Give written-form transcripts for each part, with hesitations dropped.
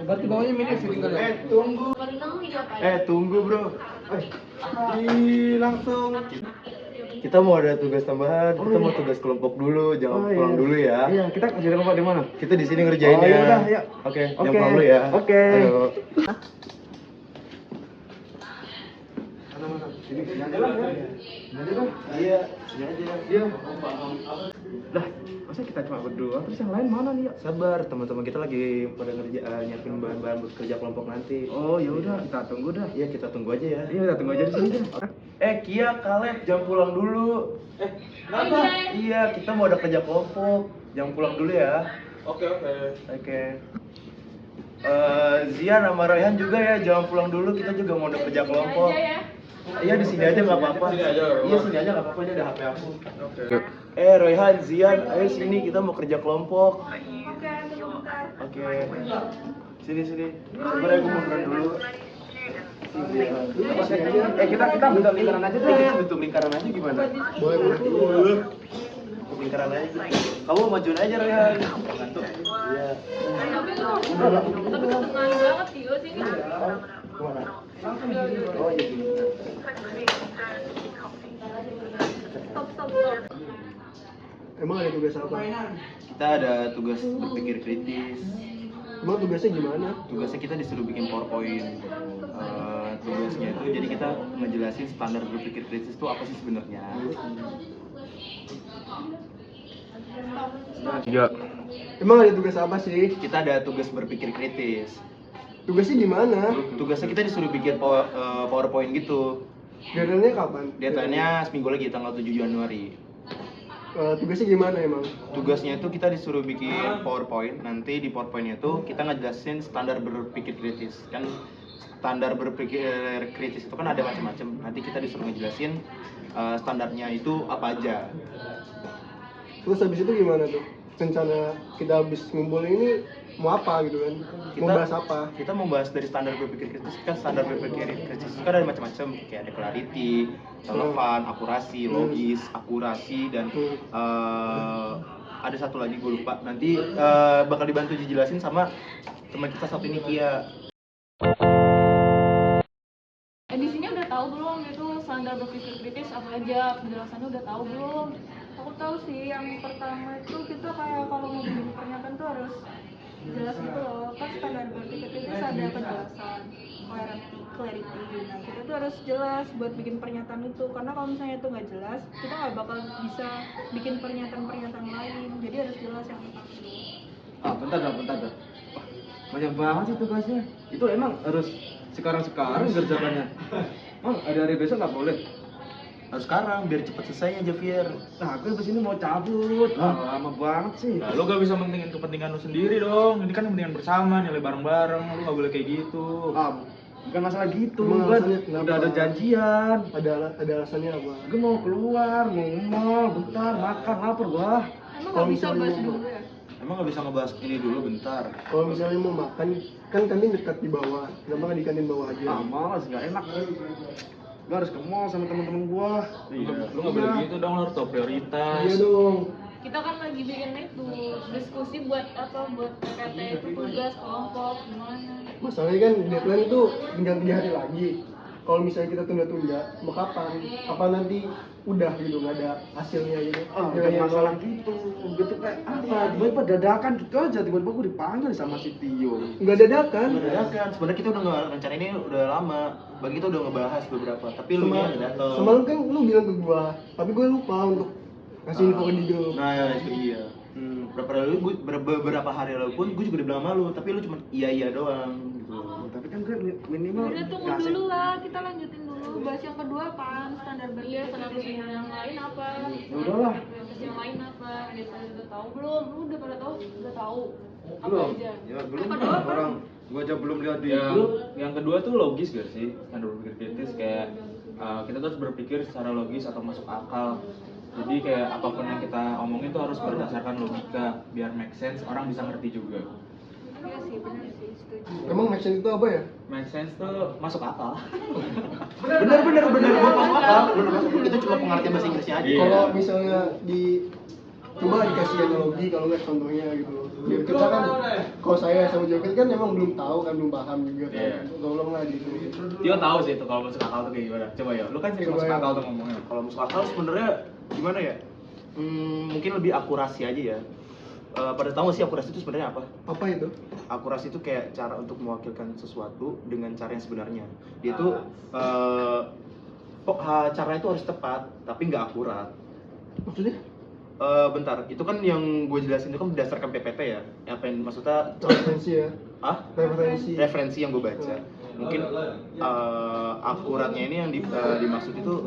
Berarti bawahnya minus tinggal ya? Tunggu bro. Langsung. Kita mau ada tugas tambahan. Kita mau tugas kelompok dulu. Jangan pulang dulu ya. Iya, kita kerja kelompok di mana? Kita di sini ngerjainnya. ya udah, ya. Oke, jangan pulang dulu ya. Oke. Ayo. Sini aja lah ya. Sini aja lah. Iya, sini aja. Iya. Lah, masa kita cuma berdua? Terus yang lain mana nih ya? Sabar, teman-teman kita lagi pada nyiapin bahan-bahan buat kerja kelompok nanti. Oh, ya udah, kita tunggu dah. Iya, kita tunggu aja ya. Iya, kita tunggu aja di sini dah. Kia, Kaleb, jangan pulang dulu. Kenapa? Iya, kita mau ada kerja kelompok. Jangan pulang dulu ya. Oke. Oke. Zian sama Rayhan juga ya, jangan pulang dulu. Kita juga mau ada kerja kelompok. Iya, di sini aja nggak apa-apa. Iya, sini aja nggak apa-apa. Ini ada HP aku. Oke. Rayhan, Zian, ayo sini kita mau kerja kelompok. Oke. Sini. Sabar ya, gue munduran dulu. Kita bentuk lingkaran aja deh. Kita bentuk lingkaran aja gimana? Boleh. Bentuk lingkaran aja. Kamu majuin aja Rayhan. Ngantuk. Iya. Tapi ketenangan banget sih sini. Kemana? Oh iya gini. Stop. Emang ada tugas apa? Kita ada tugas berpikir kritis. Emang tugasnya gimana? Tugasnya kita disuruh bikin PowerPoint. Tugasnya itu jadi kita ngejelasin standar berpikir kritis itu apa sih sebenarnya. Iya. Emang ada tugas apa sih? Kita ada tugas berpikir kritis. Tugasnya gimana? Tugasnya kita disuruh bikin PowerPoint gitu. Deadline-nya kapan? Deadline-nya seminggu lagi tanggal 7 Januari. Tugasnya gimana emang? Tugasnya itu kita disuruh bikin PowerPoint. Nanti di PowerPoint itu kita ngejelasin standar berpikir kritis. Kan standar berpikir kritis itu kan ada macam-macam. Nanti kita disuruh ngejelasin standarnya itu apa aja. Terus habis itu gimana tuh? Rencana kita habis ngumpul ini mau apa gitu kan? Mau bahas apa? Kita mau bahas dari standar berpikir kritis. Kan standar berpikir kritis itu kan ada macam-macam. Kayak ada clarity, relevan, akurasi, logis, akurasi, dan ada satu lagi gue lupa. Nanti bakal dibantu dijelasin sama teman kita satu ini, Kia. Di sini udah tahu belum itu standar berpikir kritis apa aja? Penjelasannya udah tahu belum? Aku tahu sih, yang pertama itu kita kayak kalau mau bikin pernyataan tuh harus jelas gitu loh. Kan standar berpikir kritis ada penjelasan, clarity. Nah kita tuh harus jelas buat bikin pernyataan itu, karena kalau misalnya itu nggak jelas, kita nggak bakal bisa bikin pernyataan lain. Jadi harus jelas yang pertama. Bentar dah. Wah, banyak banget sih tugasnya. Itu emang harus sekarang kerjakannya. Ada hari besok nggak boleh? Harus sekarang biar cepat selesainya, Javier. Nah, aku abis ini mau cabut. Lama banget sih. Nah, lu gak bisa mentingin kepentingan lu sendiri dong. Ini kan kepentingan bersama, nilai bareng-bareng. Lu gak boleh kayak gitu. Bukan masalah gitu. Emang Gua alasannya kenapa? udah ada janjian. Ada alasannya apa? Gue mau keluar, mau nge-mall, bentar, makan, lapar gua. Emang Kalau nggak bisa misalnya bahas mau- dulu ya? Emang nggak bisa ngebahas ini dulu bentar? Kalau misalnya mau makan, kan kantin dekat di bawah. Kenapa nggak di kantin bawah aja? Malas, nggak enak. Gue harus ke mall sama teman-teman gua. Iya, lu gak boleh gitu dong, lu harus tau prioritas. Iya dong. Kita kan lagi bikin itu diskusi buat apa? Buat PPT itu tugas kelompok gimana? Masalahnya kan deadline itu tinggal 3 hari lagi. Kalau misalnya kita tunda-tunda, mau kapan? Kapan nanti udah gitu, nggak ada hasilnya gitu. Bukan masalah gitu, gitu kayak apa? Tiba-tiba dadakan gitu aja, tiba-tiba gue dipanggil sama si Tio. Nggak dadakan. Kan sebenarnya kita udah nggak rencana ini udah lama. Bagi kita udah ngebahas beberapa, tapi lu nya udah datang. Semalam kan lu bilang ke gua, tapi gua lupa untuk ngasih info ke di grup. Nah, ya itu dia. Beberapa hari lalu pun gue juga udah bilang sama lu, tapi lu cuma iya doang gitu. Tapi kan gue minimal Udah tunggu ngasih- dulu lah, kita lanjutin dulu. Bahas yang kedua apaan? Standar Iya, standar berpikir yang lain apa? Ya udahlah. Terus yang lain apa? Kita udah tahu belum? Lu udah pada tahu? Udah tahu. Apa Belum. aja? Ya belum Yang kedua apa? orang gua aja belum lihat di Yang, grup. yang kedua tuh logis gak sih? Standar berpikir kritis kayak kita tuh harus berpikir secara logis atau masuk akal. Jadi kayak apapun yang kita omongin tuh harus berdasarkan logika biar make sense, orang bisa ngerti juga. Iya sih, benar sih, setuju. Emang action itu apa ya? Make sense tuh masuk akal. Bener, buat masuk akal. Bener masuk. Itu cuma pengertian bahasa Inggrisnya aja. Iya. Kalau misalnya di coba dikasih analogi kalau nggak contohnya gitu. Biar kita kan, kalau saya sama Joket kan emang belum tahu kan, belum paham juga kan. Iya. Tolonglah gitu. Tio tahu sih itu kalau masuk akal tuh kayak gimana. Coba ya, lu kan sering Coba masuk ya. akal tuh ngomongnya. Kalau masuk akal sebenarnya gimana ya? Mungkin lebih akurasi aja ya. Pada tahu nggak sih akurasi itu sebenarnya apa? Apa itu? Akurasi itu kayak cara untuk mewakilkan sesuatu dengan cara yang sebenarnya. Yaitu caranya itu harus tepat, tapi nggak akurat. Maksudnya? Bentar, itu kan yang gue jelasin itu kan berdasarkan PPT ya. Apa yang maksudnya? Referensi ya? Referensi. Referensi yang gue baca. Mungkin akuratnya ini yang dimaksud itu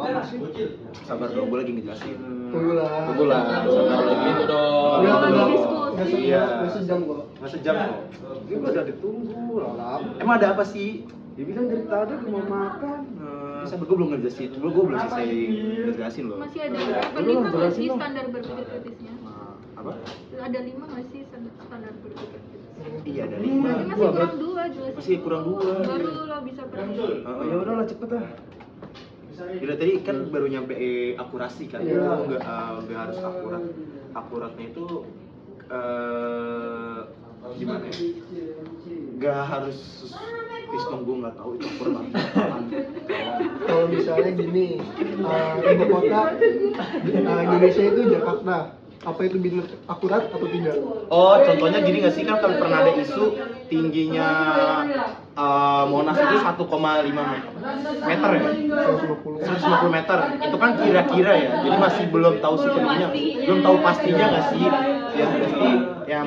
sabar dong, gue lagi ngejelasin. Tunggu lah. Sabar lagi. Gitu dong. Iya. Nggak sejam kok. Nggak sejam kok. Ini udah ditunggu lah. Emang ada apa sih? Dia bilang dari tadi aku mau makan. Sabar, gue belum ngejelasin. Gue belum selesai ngejelasin loh. Masih ada berapa? 5 nggak sih standar berpikir kritisnya? Apa? Ada 5 nggak sih standar berpikir kritis? Iya, ada Berarti 5. masih kurang 2 jelasin. Masih kurang 2. Baru lo bisa pergi. Ya udahlah cepet lah. Bila tadi kan baru nyampe akurasi kan, Iya. itu nggak harus akurat. Akuratnya itu gimana ya? Nggak harus pistong, gue nggak tahu itu akurat apaan. Kalau misalnya gini, ibu kota Indonesia itu Jakarta. Apa itu benar akurat atau tidak? Oh, contohnya gini nggak sih, kan kalau pernah ada isu tingginya Monas itu 1,5 meter ya? 150 meter. Itu kan kira-kira ya. Jadi masih belum tahu sepenuhnya, belum tahu pastinya nggak sih? Ya pasti ya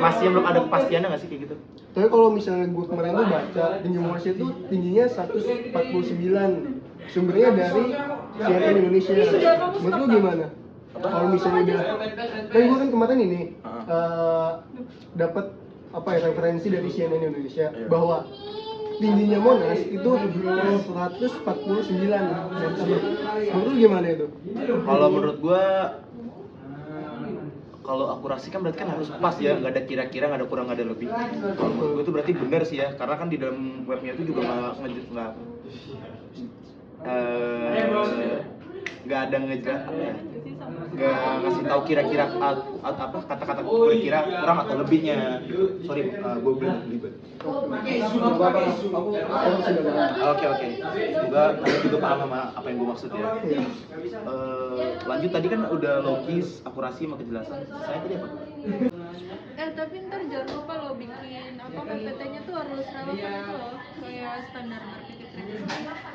masih belum ada kepastiannya nggak sih kayak gitu? Tapi kalau misalnya gue kemarin tuh baca tinggi Monas itu tingginya 149. Sumbernya dari CNN Indonesia. Menurut lu gimana? Kalau misalnya udah, kan gue kan kemarin ini dapat apa ya, referensi dari CNN Indonesia bahwa tingginya Monas itu 149 meter. Menurut lu gimana itu? Kalau menurut gua, kalau akurasi kan berarti kan harus pas ya, nggak ada kira-kira, nggak ada kurang, nggak ada lebih. Kalau menurut gua itu berarti benar sih ya, karena kan di dalam webnya itu juga nggak ada nggak ngasih tahu kira-kira apa kata-kata kira-kira kurang atau lebihnya. Sorry, gue belum ribet. Oke. Semoga kalian juga paham sama apa yang gue maksud ya. Lanjut, tadi kan udah logis, akurasi sama kejelasan. Saya tadi apa? Tapi ntar jangan lupa lo bikin apa PPT-nya tuh harus relevan itu loh, kayak standar berpikir kritis.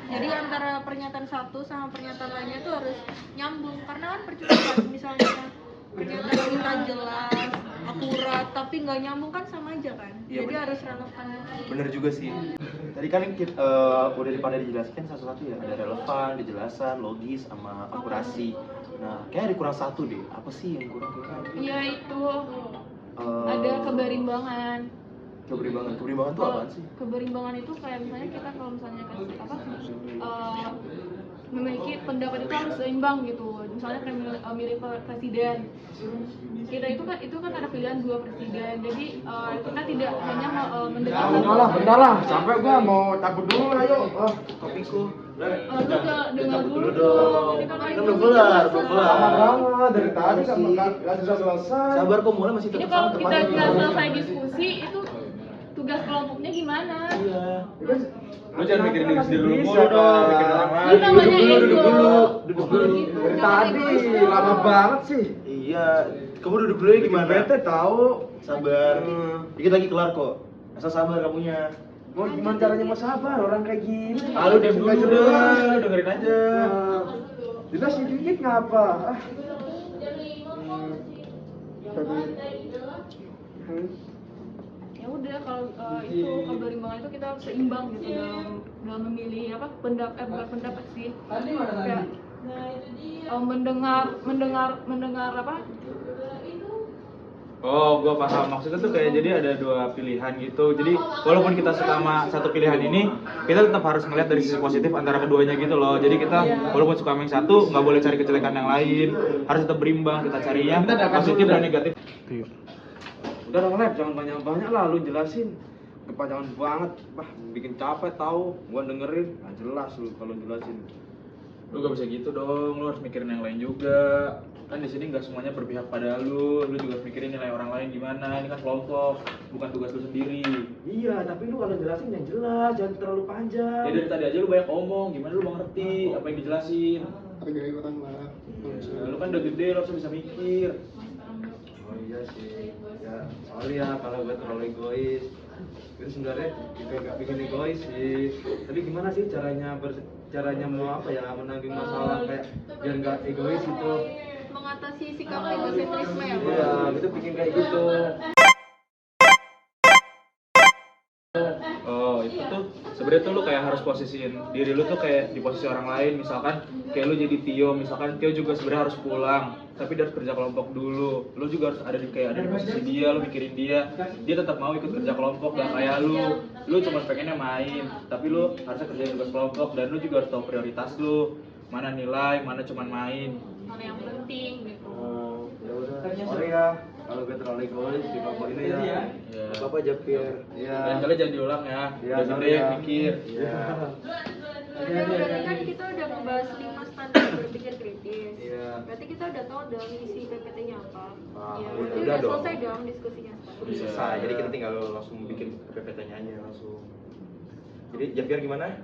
Jadi antara pernyataan satu sama pernyataan lainnya tuh harus nyambung, karena kan percuma kan misalnya pernyataan kita jelas, akurat, tapi nggak nyambung kan sama aja kan. Iya, Jadi bener. harus relevan. Bener juga sih. Tadi kan kita udah pada dijelaskan satu-satu ya, ada relevan, kejelasan, logis, sama akurasi. Nah, kayak ada kurang satu deh. Apa sih yang kurang kira-kira? Ya itu ada keberimbangan. Keberimbangan tuh apaan sih? Keberimbangan itu kayak misalnya kita kalau misalnya kasih apa memiliki pendapat itu harus seimbang gitu. Misalnya kayak milih presiden. Kita itu kan ada pilihan 2 presiden. Jadi kita tidak hanya mendengarkan. Bentar lah, sampai gua mau cabut dulu, ayo. Kopiku. Lu dengar dulu dong. Jadi kan Kan belum kelar. Lama banget dari tadi kan nggak selesai. Sabar kok, mulai masih ini tetap kalau sama kita tempatnya. nggak selesai diskusi itu tugas kelompoknya gimana? Iya. Lu jangan mikirin diri sendiri dulu Bisa, mulu dong, Kak. mikirin orang Itu lain. namanya ego. Duduk dulu. Dari tadi lama banget sih. Iya, kamu duduk dulu ya gimana? Bete tahu. Sabar. Dikit lagi kelar kok. Asal sabar kamunya. Mau gimana caranya mau sabar orang kayak gini? Ah, lu diam dulu Nggak deh, jelas. lu dengerin aja. Jelas dikit ngapa? Ya udah kalau itu keberimbangan itu kita harus seimbang gitu dalam memilih apa bukan pendapat sih, kayak mendengar apa. Oh, gua paham. Maksudnya tuh kayak jadi ada 2 pilihan gitu. Jadi walaupun kita suka sama satu pilihan ini, kita tetap harus melihat dari sisi positif antara keduanya gitu loh. Jadi kita walaupun suka sama yang satu, nggak boleh cari kejelekan yang lain. Harus tetap berimbang. Kita cari yang positif dan negatif. Udah dong, Lab, jangan banyak-banyak lah lu jelasin. Kepanjangan banget, bikin capek tahu. Gua dengerin, nggak jelas lu kalau jelasin. Lu gak bisa gitu dong, lu harus mikirin yang lain juga. Kan di sini nggak semuanya berpihak pada lu juga harus mikirin nilai orang lain gimana. Ini kan kelompok, bukan tugas lu sendiri. Iya, tapi lu kalau jelasin yang jelas, jangan terlalu panjang. Ya dari tadi aja lu banyak omong, gimana lu mau ngerti apa yang dijelasin? Hargai orang lah. Ya, lu kan udah gede, lu harus bisa mikir. Oh iya sih, ya soalnya kalau gue terlalu egois, itu sebenarnya juga gak bikin egois sih. Tapi gimana sih caranya mau apa ya, menanggung masalah kayak biar gak egois itu? Mengatasi sikap egosentrisme ya, Bang? Iya, itu bikin kayak gitu. Oh, itu tuh sebenarnya tuh lu kayak harus posisiin diri lu tuh kayak di posisi orang lain. Misalkan kayak lu jadi Tio, misalkan Tio juga sebenarnya harus pulang, tapi dia harus kerja kelompok dulu. Lu juga harus ada di posisi dia, lu mikirin dia. Dia tetap mau ikut kerja kelompok, gak kayak lu. Lu cuma pengennya main, tapi lu harusnya kerjain tugas kelompok dan lu juga harus tahu prioritas lu. Mana nilai, mana cuma main. Mana yang penting gitu. Oh, ya udah. Sorry ya, kalau gue terlalu egois di kelompok ini ya. Iya. Apa aja Pir? Iya. Lain kali jangan diulang ya. Iya, Udah sorry gede ya. mikir. Iya. Udah, berarti kan kita udah ngebahas 5 standar berpikir kritis. Iya. Berarti kita udah tahu dong isi PPT-nya apa. Ah, Iya, udah berarti dong. selesai dong diskusinya. Udah selesai, jadi kita tinggal langsung bikin PPT-nya aja langsung. Jadi Javier gimana?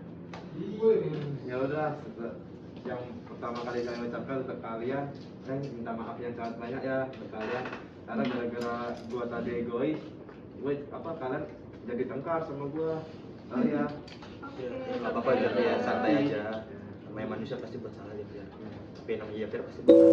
Ya udah, yang pertama kali saya ucapkan untuk kalian, saya minta maaf yang sangat banyak ya untuk kalian. Karena gara-gara gua tadi egois, kalian jadi tengkar sama gua. Sorry ya. Oke. Gak apa-apa Javier, santai aja. Namanya manusia pasti bersalah Javier. Tapi namanya Javier pasti benar.